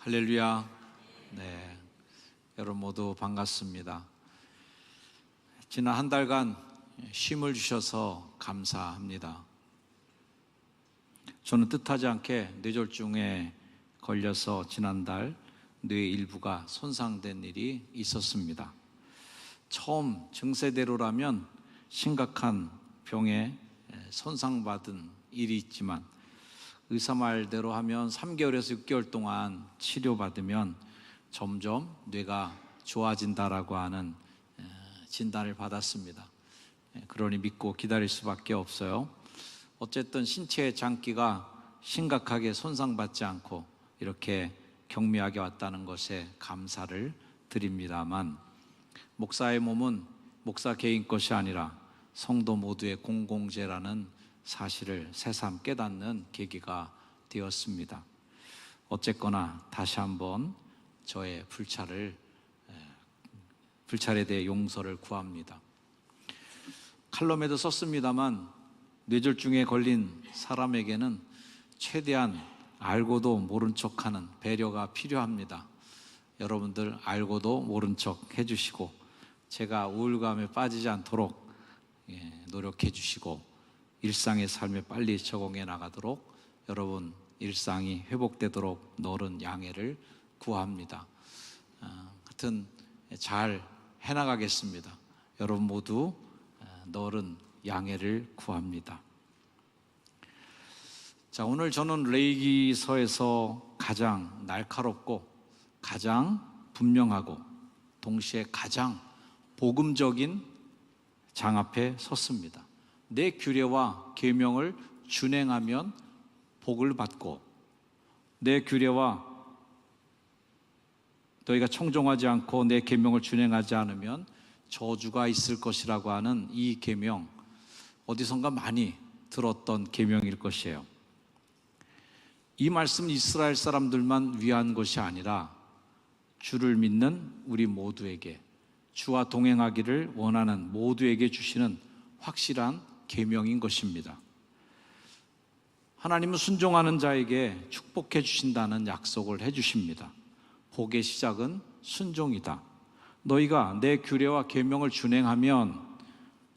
할렐루야. 네, 여러분 모두 반갑습니다. 지난 한 달간 쉼을 주셔서 감사합니다. 저는 뜻하지 않게 뇌졸중에 걸려서 지난달 뇌 일부가 손상된 일이 있었습니다. 처음 증세대로라면 심각한 병에 손상받은 일이 있지만 의사 말대로 하면 3개월에서 6개월 동안 치료받으면 점점 뇌가 좋아진다라고 하는 진단을 받았습니다. 그러니 믿고 기다릴 수밖에 없어요. 어쨌든 신체의 장기가 심각하게 손상받지 않고 이렇게 경미하게 왔다는 것에 감사를 드립니다만, 목사의 몸은 목사 개인 것이 아니라 성도 모두의 공공재라는 사실을 새삼 깨닫는 계기가 되었습니다. 어쨌거나 다시 한번 저의 불찰에 대해 용서를 구합니다. 칼럼에도 썼습니다만 뇌졸중에 걸린 사람에게는 최대한 알고도 모른 척하는 배려가 필요합니다. 여러분들 알고도 모른 척 해주시고 제가 우울감에 빠지지 않도록 노력해 주시고 일상의 삶에 빨리 적응해 나가도록 여러분 일상이 회복되도록 너른 양해를 구합니다. 하여튼 잘 해나가겠습니다. 여러분 모두 너른 양해를 구합니다. 자, 오늘 저는 레위기서에서 가장 날카롭고 가장 분명하고 동시에 가장 복음적인 장 앞에 섰습니다. 내 규례와 계명을 준행하면 복을 받고 내 규례와 너희가 청종하지 않고 내 계명을 준행하지 않으면 저주가 있을 것이라고 하는 이 계명, 어디선가 많이 들었던 계명일 것이에요. 이 말씀은 이스라엘 사람들만 위한 것이 아니라 주를 믿는 우리 모두에게, 주와 동행하기를 원하는 모두에게 주시는 확실한 계명인 것입니다. 하나님은 순종하는 자에게 축복해 주신다는 약속을 해 주십니다. 복의 시작은 순종이다. 너희가 내 규례와 계명을 준행하면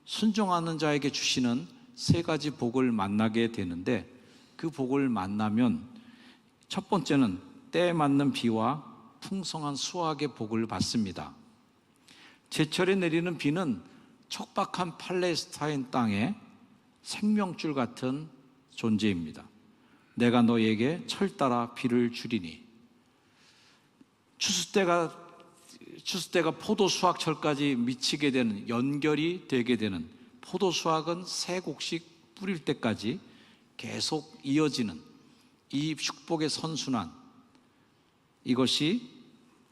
순종하는 자에게 주시는 세 가지 복을 만나게 되는데, 그 복을 만나면 첫 번째는 때에 맞는 비와 풍성한 수확의 복을 받습니다. 제철에 내리는 비는 척박한 팔레스타인 땅에 생명줄 같은 존재입니다. 내가 너에게 철 따라 비를 주리니. 추수때가 포도 수확철까지 미치게 되는, 연결이 되게 되는, 포도 수확은 세 곡씩 뿌릴 때까지 계속 이어지는 이 축복의 선순환, 이것이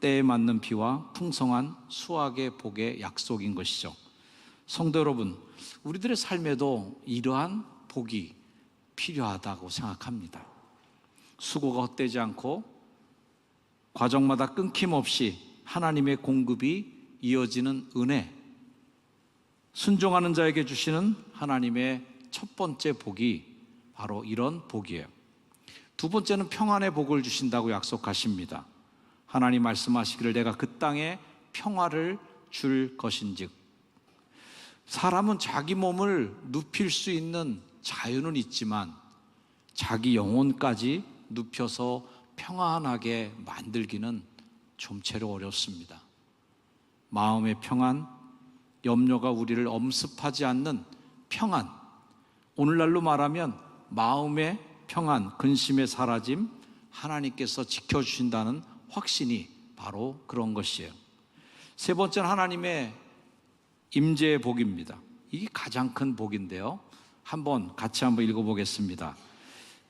때에 맞는 비와 풍성한 수확의 복의 약속인 것이죠. 성도 여러분, 우리들의 삶에도 이러한 복이 필요하다고 생각합니다. 수고가 헛되지 않고 과정마다 끊김없이 하나님의 공급이 이어지는 은혜, 순종하는 자에게 주시는 하나님의 첫 번째 복이 바로 이런 복이에요. 두 번째는 평안의 복을 주신다고 약속하십니다. 하나님 말씀하시기를 내가 그 땅에 평화를 줄 것인즉. 사람은 자기 몸을 눕힐 수 있는 자유는 있지만 자기 영혼까지 눕혀서 평안하게 만들기는 좀채로 어렵습니다. 마음의 평안, 염려가 우리를 엄습하지 않는 평안, 오늘날로 말하면 마음의 평안, 근심의 사라짐, 하나님께서 지켜주신다는 확신이 바로 그런 것이에요. 세 번째는 하나님의 임재의 복입니다. 이게 가장 큰 복인데요, 같이 한번 읽어보겠습니다.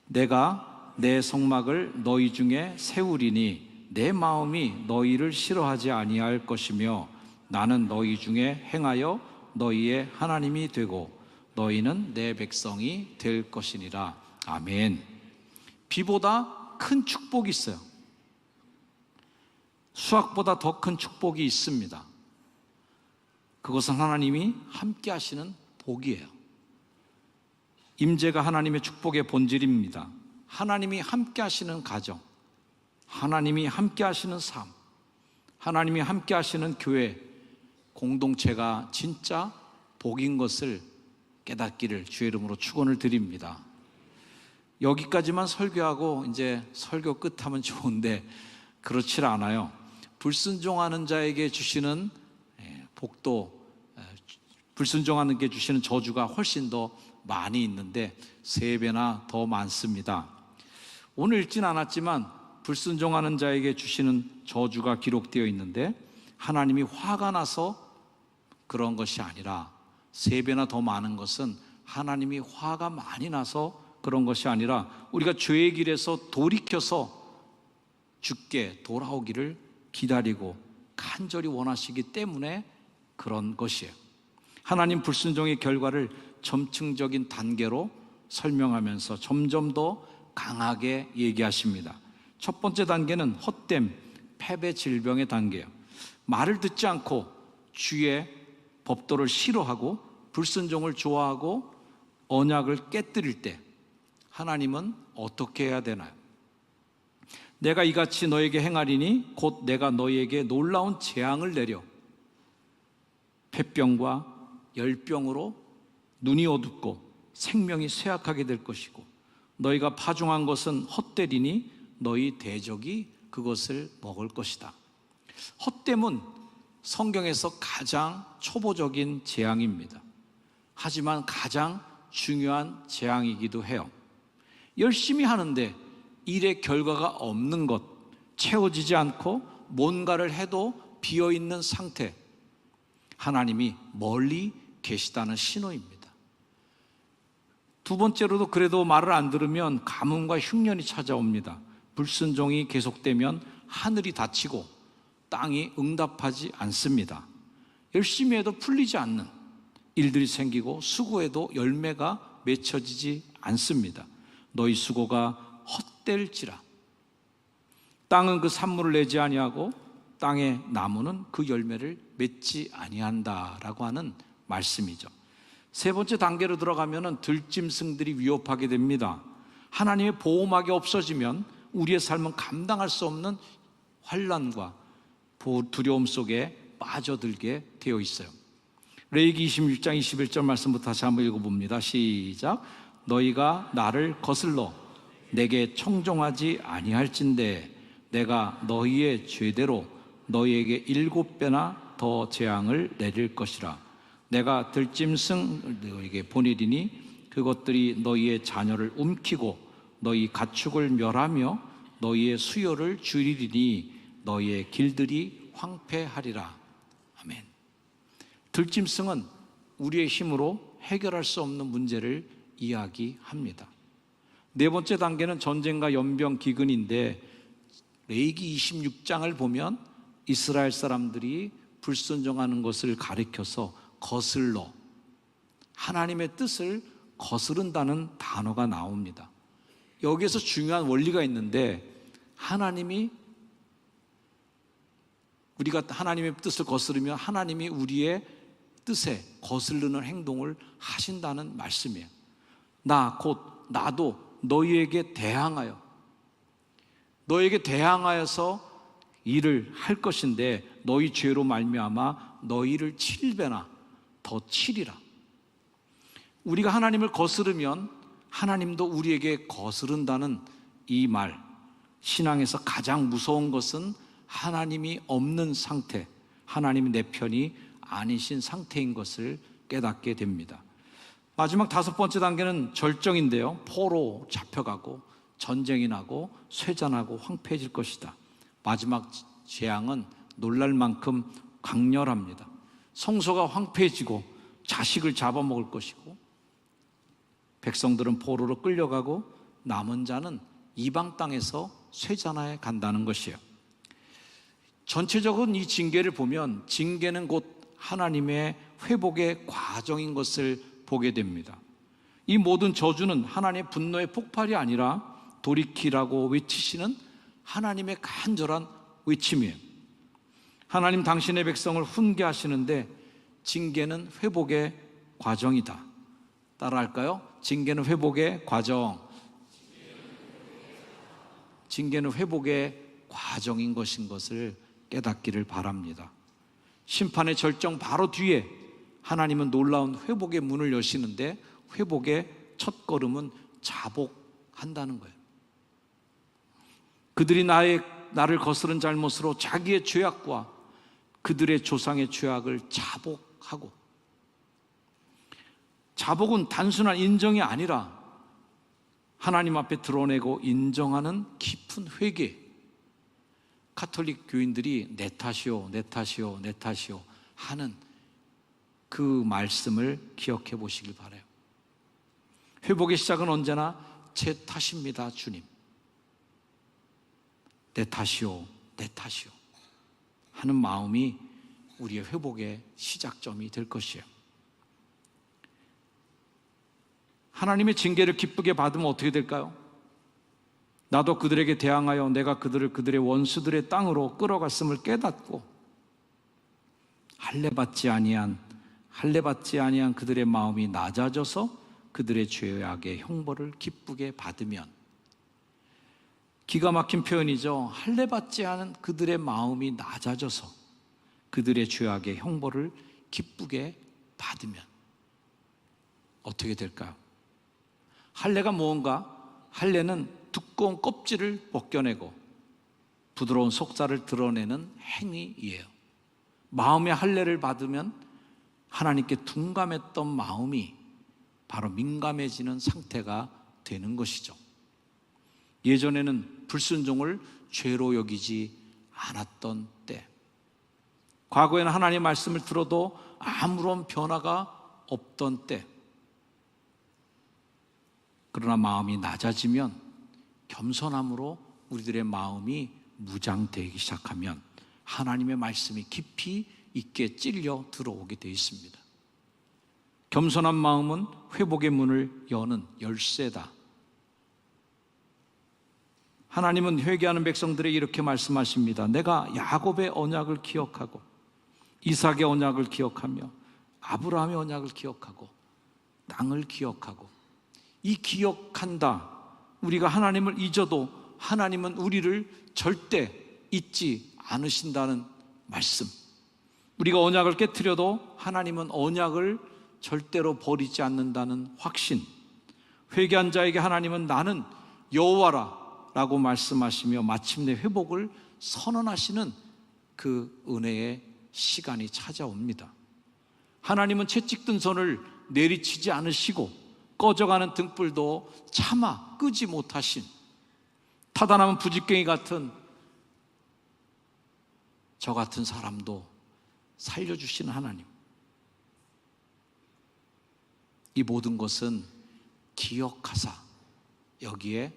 내가 내 성막을 너희 중에 세우리니 내 마음이 너희를 싫어하지 아니할 것이며 나는 너희 중에 행하여 너희의 하나님이 되고 너희는 내 백성이 될 것이니라. 아멘. 비보다 큰 축복이 있어요. 수확보다 더 큰 축복이 있습니다. 그것은 하나님이 함께 하시는 복이에요. 임재가 하나님의 축복의 본질입니다. 하나님이 함께 하시는 가정, 하나님이 함께 하시는 삶, 하나님이 함께 하시는 교회 공동체가 진짜 복인 것을 깨닫기를 주의 이름으로 축원을 드립니다. 여기까지만 설교하고 이제 설교 끝하면 좋은데 그렇지 않아요. 불순종하는 자에게 주시는 복도, 불순종하는 게 주시는 저주가 훨씬 더 많이 있는데 3배나 더 많습니다. 오늘 읽진 않았지만 불순종하는 자에게 주시는 저주가 기록되어 있는데 하나님이 화가 나서 그런 것이 아니라 3배나 더 많은 것은 하나님이 화가 많이 나서 그런 것이 아니라 우리가 죄의 길에서 돌이켜서 주께 돌아오기를 기다리고 간절히 원하시기 때문에 그런 것이에요. 하나님 불순종의 결과를 점층적인 단계로 설명하면서 점점 더 강하게 얘기하십니다. 첫 번째 단계는 헛됨, 패배, 질병의 단계예요. 말을 듣지 않고 주의 법도를 싫어하고 불순종을 좋아하고 언약을 깨뜨릴 때 하나님은 어떻게 해야 되나요? 내가 이같이 너에게 행하리니 곧 내가 너에게 놀라운 재앙을 내려 폐병과 열병으로 눈이 어둡고 생명이 쇠약하게 될 것이고 너희가 파종한 것은 헛되리니 너희 대적이 그것을 먹을 것이다. 헛됨은 성경에서 가장 초보적인 재앙입니다. 하지만 가장 중요한 재앙이기도 해요. 열심히 하는데 일의 결과가 없는 것, 채워지지 않고 뭔가를 해도 비어있는 상태, 하나님이 멀리 계시다는 신호입니다. 두 번째로도 그래도 말을 안 들으면 가뭄과 흉년이 찾아옵니다. 불순종이 계속되면 하늘이 닫히고 땅이 응답하지 않습니다. 열심히 해도 풀리지 않는 일들이 생기고 수고해도 열매가 맺혀지지 않습니다. 너희 수고가 헛될지라. 땅은 그 산물을 내지 아니하고 땅의 나무는 그 열매를 맺지 아니한다라고 하는 말씀이죠. 세 번째 단계로 들어가면 들짐승들이 위협하게 됩니다. 하나님의 보호막이 없어지면 우리의 삶은 감당할 수 없는 환난과 두려움 속에 빠져들게 되어 있어요. 레위기 26장 21절 말씀부터 다시 한번 읽어봅니다. 시작. 너희가 나를 거슬러 내게 청종하지 아니할진대 내가 너희의 죄대로 너희에게 7배나 더 재앙을 내릴 것이라. 내가 들짐승 너희에게 보내리니 그것들이 너희의 자녀를 움키고 너희 가축을 멸하며 너희의 수요를 줄이리니 너희의 길들이 황폐하리라. 아멘. 들짐승은 우리의 힘으로 해결할 수 없는 문제를 이야기합니다. 네 번째 단계는 전쟁과 연병 기근인데 레위기 26장을 보면 이스라엘 사람들이 불순종하는 것을 가리켜서 거슬러 하나님의 뜻을 거스른다는 단어가 나옵니다. 여기에서 중요한 원리가 있는데 우리가 하나님의 뜻을 거스르면 하나님이 우리의 뜻에 거스르는 행동을 하신다는 말씀이에요. 나도 너희에게 대항하여서 일을 할 것인데 너희 죄로 말미암아 너희를 7배나 더 치리라. 우리가 하나님을 거스르면 하나님도 우리에게 거스른다는 이 말, 신앙에서 가장 무서운 것은 하나님이 없는 상태, 하나님이 내 편이 아니신 상태인 것을 깨닫게 됩니다. 마지막 5번째 단계는 절정인데요, 포로 잡혀가고 전쟁이 나고 쇠잔하고 황폐해질 것이다. 마지막 재앙은 놀랄 만큼 강렬합니다. 성소가 황폐해지고 자식을 잡아먹을 것이고 백성들은 포로로 끌려가고 남은 자는 이방 땅에서 쇠잔하에 간다는 것이에요. 전체적인 이 징계를 보면 징계는 곧 하나님의 회복의 과정인 것을 보게 됩니다. 이 모든 저주는 하나님의 분노의 폭발이 아니라 돌이키라고 외치시는 하나님의 간절한 외침이에요. 하나님 당신의 백성을 훈계하시는데 징계는 회복의 과정이다. 따라할까요? 징계는 회복의 과정. 징계는 회복의 과정인 것을 깨닫기를 바랍니다. 심판의 절정 바로 뒤에 하나님은 놀라운 회복의 문을 여시는데, 회복의 첫 걸음은 자복한다는 거예요. 그들이 나를 거스른 잘못으로 자기의 죄악과 그들의 조상의 죄악을 자복하고, 자복은 단순한 인정이 아니라 하나님 앞에 드러내고 인정하는 깊은 회개. 가톨릭 교인들이 내 탓이요, 내 탓이요, 내 탓이요 하는 그 말씀을 기억해 보시길 바라요. 회복의 시작은 언제나 제 탓입니다, 주님. 내 탓이요, 내 탓이요 하는 마음이 우리의 회복의 시작점이 될 것이에요. 하나님의 징계를 기쁘게 받으면 어떻게 될까요? 나도 그들에게 대항하여 내가 그들을 그들의 원수들의 땅으로 끌어갔음을 깨닫고 할례받지 아니한 그들의 마음이 낮아져서 그들의 죄악의 형벌을 기쁘게 받으면, 기가 막힌 표현이죠. 할례받지 않은 그들의 마음이 낮아져서 그들의 죄악의 형벌을 기쁘게 받으면 어떻게 될까요? 할례가 무언가? 할례는 두꺼운 껍질을 벗겨내고 부드러운 속살을 드러내는 행위이에요. 마음의 할례를 받으면 하나님께 둔감했던 마음이 바로 민감해지는 상태가 되는 것이죠. 예전에는 불순종을 죄로 여기지 않았던 때, 과거에는 하나님의 말씀을 들어도 아무런 변화가 없던 때, 그러나 마음이 낮아지면, 겸손함으로 우리들의 마음이 무장되기 시작하면 하나님의 말씀이 깊이 있게 찔려 들어오게 되어 있습니다. 겸손한 마음은 회복의 문을 여는 열쇠다. 하나님은 회개하는 백성들에게 이렇게 말씀하십니다. 내가 야곱의 언약을 기억하고 이삭의 언약을 기억하며 아브라함의 언약을 기억하고 땅을 기억하고. 이 기억한다, 우리가 하나님을 잊어도 하나님은 우리를 절대 잊지 않으신다는 말씀. 우리가 언약을 깨트려도 하나님은 언약을 절대로 버리지 않는다는 확신. 회개한 자에게 하나님은 나는 여호와라 라고 말씀하시며 마침내 회복을 선언하시는 그 은혜의 시간이 찾아옵니다. 하나님은 채찍든 손을 내리치지 않으시고 꺼져가는 등불도 차마 끄지 못하신, 타다남은 부직갱이 같은 저 같은 사람도 살려주시는 하나님. 이 모든 것은 기억하사 여기에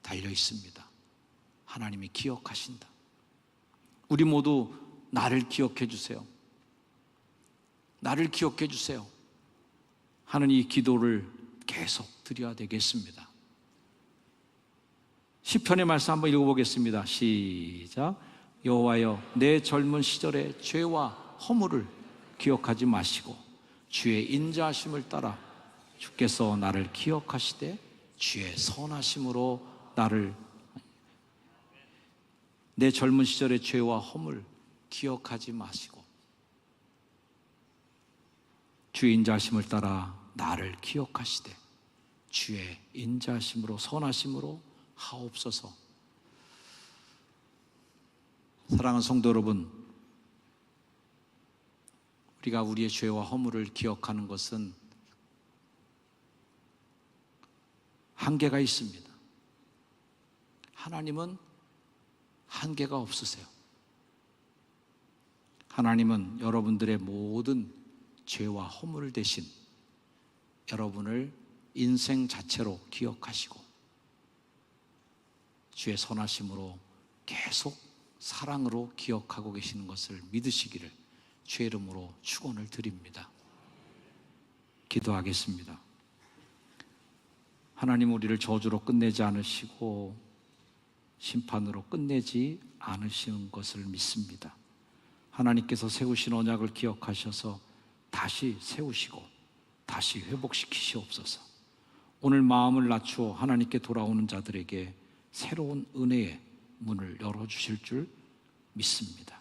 달려 있습니다. 하나님이 기억하신다. 우리 모두 나를 기억해 주세요, 나를 기억해 주세요 하는 이 기도를 계속 드려야 되겠습니다. 시편의 말씀 한번 읽어보겠습니다. 시작. 여호와여, 내 젊은 시절의 죄와 허물을 기억하지 마시고 주의 인자하심을 따라 주께서 나를 기억하시되 주의 선하심으로 나를, 내 젊은 시절의 죄와 허물 기억하지 마시고 주의 인자하심을 따라 나를 기억하시되 주의 인자하심으로 선하심으로 하옵소서. 사랑하는 성도 여러분, 우리가 우리의 죄와 허물을 기억하는 것은 한계가 있습니다. 하나님은 한계가 없으세요. 하나님은 여러분들의 모든 죄와 허물 대신 여러분을 인생 자체로 기억하시고 주의 선하심으로 계속 사랑으로 기억하고 계시는 것을 믿으시기를 주의 이름으로 축원을 드립니다. 기도하겠습니다. 하나님, 우리를 저주로 끝내지 않으시고 심판으로 끝내지 않으시는 것을 믿습니다. 하나님께서 세우신 언약을 기억하셔서 다시 세우시고 다시 회복시키시옵소서. 오늘 마음을 낮추어 하나님께 돌아오는 자들에게 새로운 은혜의 문을 열어주실 줄 믿습니다.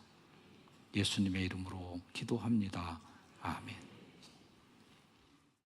예수님의 이름으로 기도합니다.